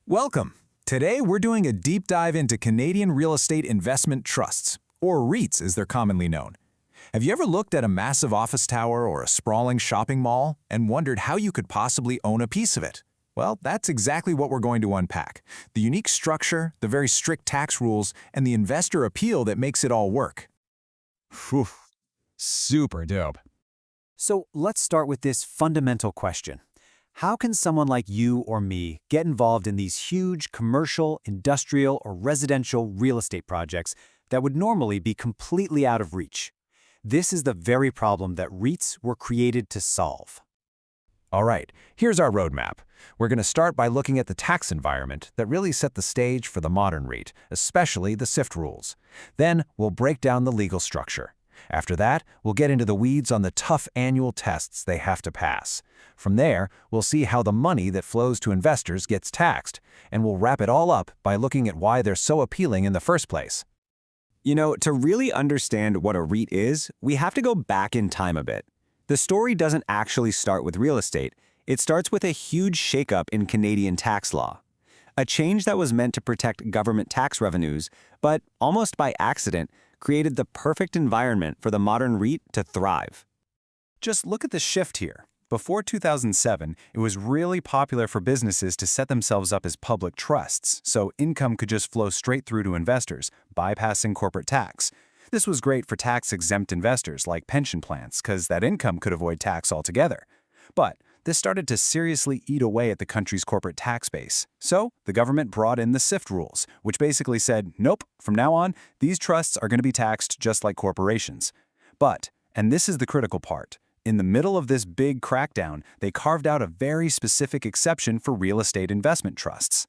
Welcome! Today we're doing a deep dive into Canadian real estate investment trusts, or REITs as they're commonly known. Have you ever looked at a massive office tower or a sprawling shopping mall and wondered how you could possibly own a piece of it? Well, that's exactly what we're going to unpack. The unique structure, the very strict tax rules, and the investor appeal that makes it all work. Phew, super dope. So let's start with this fundamental question. How can someone like you or me get involved in these huge commercial, industrial, or residential real estate projects that would normally be completely out of reach? This is the very problem that REITs were created to solve. All right, here's our roadmap. We're going to start by looking at the tax environment that really set the stage for the modern REIT, especially the SIFT rules. Then we'll break down the legal structure. After that, we'll get into the weeds on the tough annual tests they have to pass. From there, we'll see how the money that flows to investors gets taxed, and we'll wrap it all up by looking at why they're so appealing in the first place. You know, to really understand what a REIT is, we have to go back in time a bit. The story doesn't actually start with real estate. It starts with a huge shakeup in Canadian tax law. A change that was meant to protect government tax revenues, but almost by accident, created the perfect environment for the modern REIT to thrive. Just look at the shift here. Before 2007, it was really popular for businesses to set themselves up as public trusts, so income could just flow straight through to investors, bypassing corporate tax. This was great for tax-exempt investors like pension plans, because that income could avoid tax altogether. But this started to seriously eat away at the country's corporate tax base. So the government brought in the SIFT rules, which basically said, nope, from now on, these trusts are going to be taxed just like corporations. But, and this is the critical part, in the middle of this big crackdown, they carved out a very specific exception for real estate investment trusts.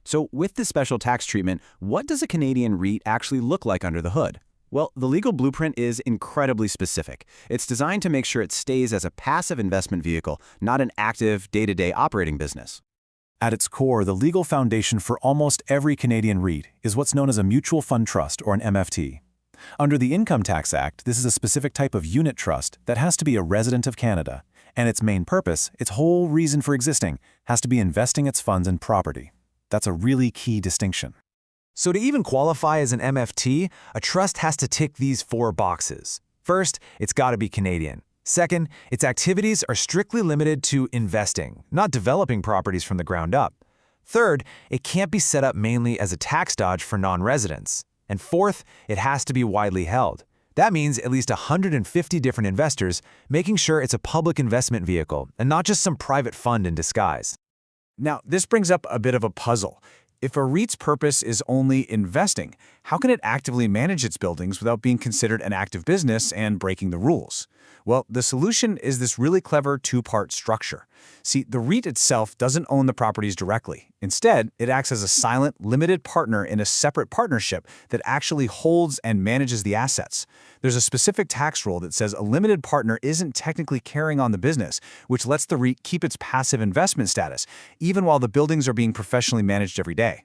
So with this special tax treatment, what does a Canadian REIT actually look like under the hood? Well, the legal blueprint is incredibly specific. It's designed to make sure it stays as a passive investment vehicle, not an active, day-to-day operating business. At its core, the legal foundation for almost every Canadian REIT is what's known as a mutual fund trust, or an MFT. Under the Income Tax Act, this is a specific type of unit trust that has to be a resident of Canada, and its main purpose, its whole reason for existing, has to be investing its funds in property. That's a really key distinction. So to even qualify as an MFT, a trust has to tick these 4 boxes. First, it's got to be Canadian. Second, its activities are strictly limited to investing, not developing properties from the ground up. Third, it can't be set up mainly as a tax dodge for non-residents. And fourth, it has to be widely held. That means at least 150 different investors, making sure it's a public investment vehicle and not just some private fund in disguise. Now, this brings up a bit of a puzzle. If a REIT's purpose is only investing, how can it actively manage its buildings without being considered an active business and breaking the rules? Well, the solution is this really clever 2-part structure. See, the REIT itself doesn't own the properties directly. Instead, it acts as a silent, limited partner in a separate partnership that actually holds and manages the assets. There's a specific tax rule that says a limited partner isn't technically carrying on the business, which lets the REIT keep its passive investment status, even while the buildings are being professionally managed every day.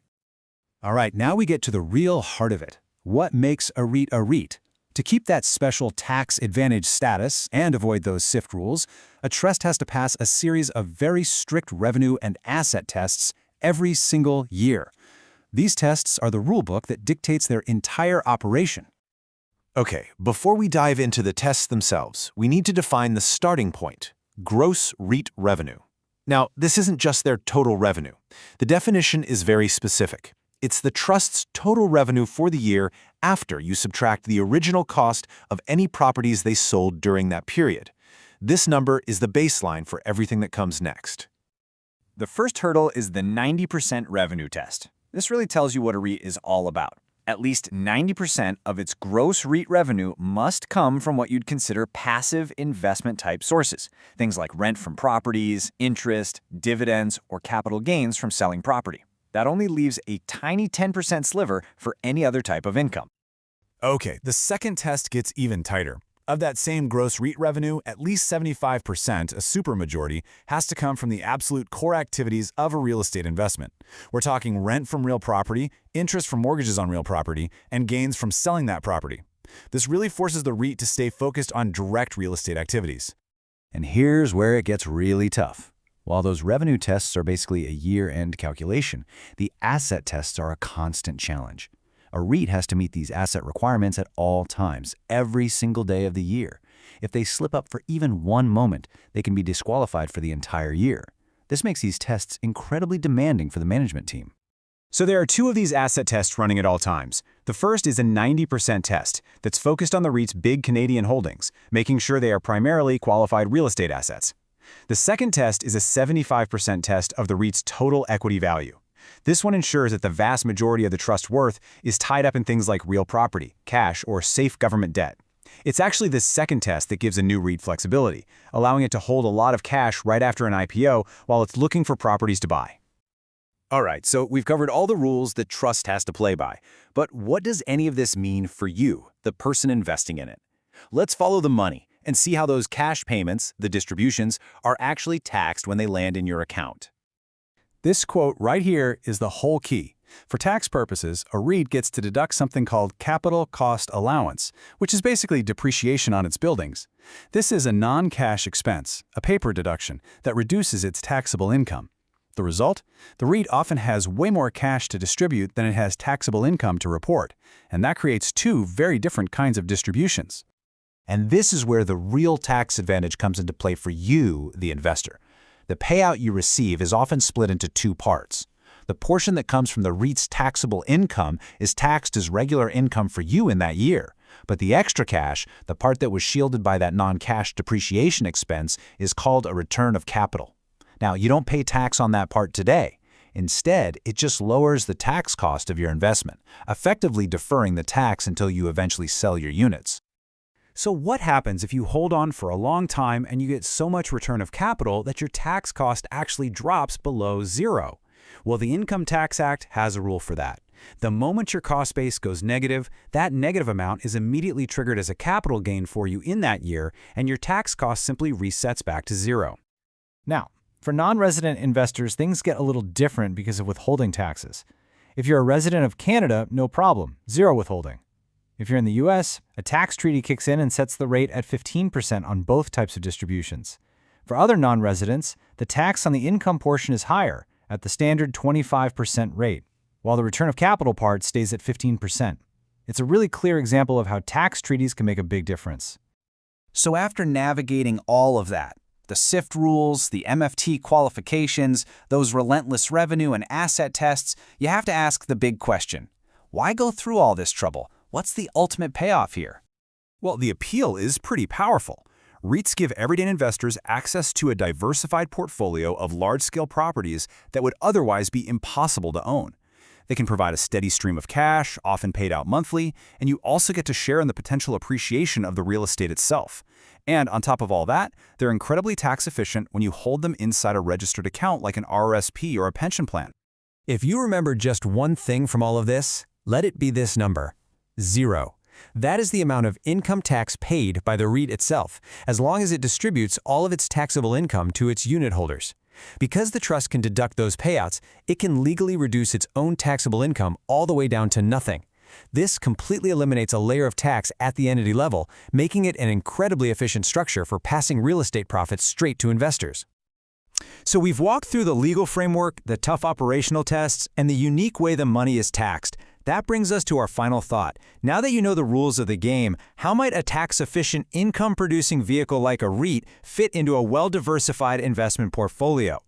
All right, now we get to the real heart of it. What makes a REIT a REIT? To keep that special tax advantage status and avoid those SIFT rules, a trust has to pass a series of very strict revenue and asset tests every single year. These tests are the rulebook that dictates their entire operation. Okay, before we dive into the tests themselves, we need to define the starting point, gross REIT revenue. Now, this isn't just their total revenue. The definition is very specific. It's the trust's total revenue for the year after you subtract the original cost of any properties they sold during that period. This number is the baseline for everything that comes next. The first hurdle is the 90% revenue test. This really tells you what a REIT is all about. At least 90% of its gross REIT revenue must come from what you'd consider passive investment-type sources, things like rent from properties, interest, dividends, or capital gains from selling property. That only leaves a tiny 10% sliver for any other type of income. Okay, the second test gets even tighter. Of that same gross REIT revenue, at least 75%, a supermajority, has to come from the absolute core activities of a real estate investment. We're talking rent from real property, interest from mortgages on real property, and gains from selling that property. This really forces the REIT to stay focused on direct real estate activities. And here's where it gets really tough. While those revenue tests are basically a year-end calculation, the asset tests are a constant challenge. A REIT has to meet these asset requirements at all times, every single day of the year. If they slip up for even one moment, they can be disqualified for the entire year. This makes these tests incredibly demanding for the management team. So there are two of these asset tests running at all times. The first is a 90% test that's focused on the REIT's big Canadian holdings, making sure they are primarily qualified real estate assets. The second test is a 75% test of the REIT's total equity value. This one ensures that the vast majority of the trust's worth is tied up in things like real property, cash, or safe government debt. It's actually this second test that gives a new REIT flexibility, allowing it to hold a lot of cash right after an IPO while it's looking for properties to buy. All right, so we've covered all the rules that trust has to play by. But what does any of this mean for you, the person investing in it? Let's follow the money and see how those cash payments, the distributions, are actually taxed when they land in your account. This quote right here is the whole key. For tax purposes, a REIT gets to deduct something called capital cost allowance, which is basically depreciation on its buildings. This is a non-cash expense, a paper deduction, that reduces its taxable income. The result? The REIT often has way more cash to distribute than it has taxable income to report, and that creates two very different kinds of distributions. And this is where the real tax advantage comes into play for you, the investor. The payout you receive is often split into two parts. The portion that comes from the REIT's taxable income is taxed as regular income for you in that year. But the extra cash, the part that was shielded by that non-cash depreciation expense, is called a return of capital. Now, you don't pay tax on that part today. Instead, it just lowers the tax cost of your investment, effectively deferring the tax until you eventually sell your units. So what happens if you hold on for a long time and you get so much return of capital that your tax cost actually drops below zero? Well, the Income Tax Act has a rule for that. The moment your cost base goes negative, that negative amount is immediately triggered as a capital gain for you in that year, and your tax cost simply resets back to zero. Now, for non-resident investors, things get a little different because of withholding taxes. If you're a resident of Canada, no problem, zero withholding. If you're in the US, a tax treaty kicks in and sets the rate at 15% on both types of distributions. For other non-residents, the tax on the income portion is higher, at the standard 25% rate, while the return of capital part stays at 15%. It's a really clear example of how tax treaties can make a big difference. So after navigating all of that, the SIFT rules, the MFT qualifications, those relentless revenue and asset tests, you have to ask the big question. Why go through all this trouble? What's the ultimate payoff here? Well, the appeal is pretty powerful. REITs give everyday investors access to a diversified portfolio of large-scale properties that would otherwise be impossible to own. They can provide a steady stream of cash, often paid out monthly, and you also get to share in the potential appreciation of the real estate itself. And on top of all that, they're incredibly tax efficient when you hold them inside a registered account like an RRSP or a pension plan. If you remember just one thing from all of this, let it be this number: zero. That is the amount of income tax paid by the REIT itself, as long as it distributes all of its taxable income to its unit holders. Because the trust can deduct those payouts, it can legally reduce its own taxable income all the way down to nothing. This completely eliminates a layer of tax at the entity level, making it an incredibly efficient structure for passing real estate profits straight to investors. So we've walked through the legal framework, the tough operational tests, and the unique way the money is taxed. That brings us to our final thought. Now that you know the rules of the game, how might a tax-efficient, income-producing vehicle like a REIT fit into a well-diversified investment portfolio?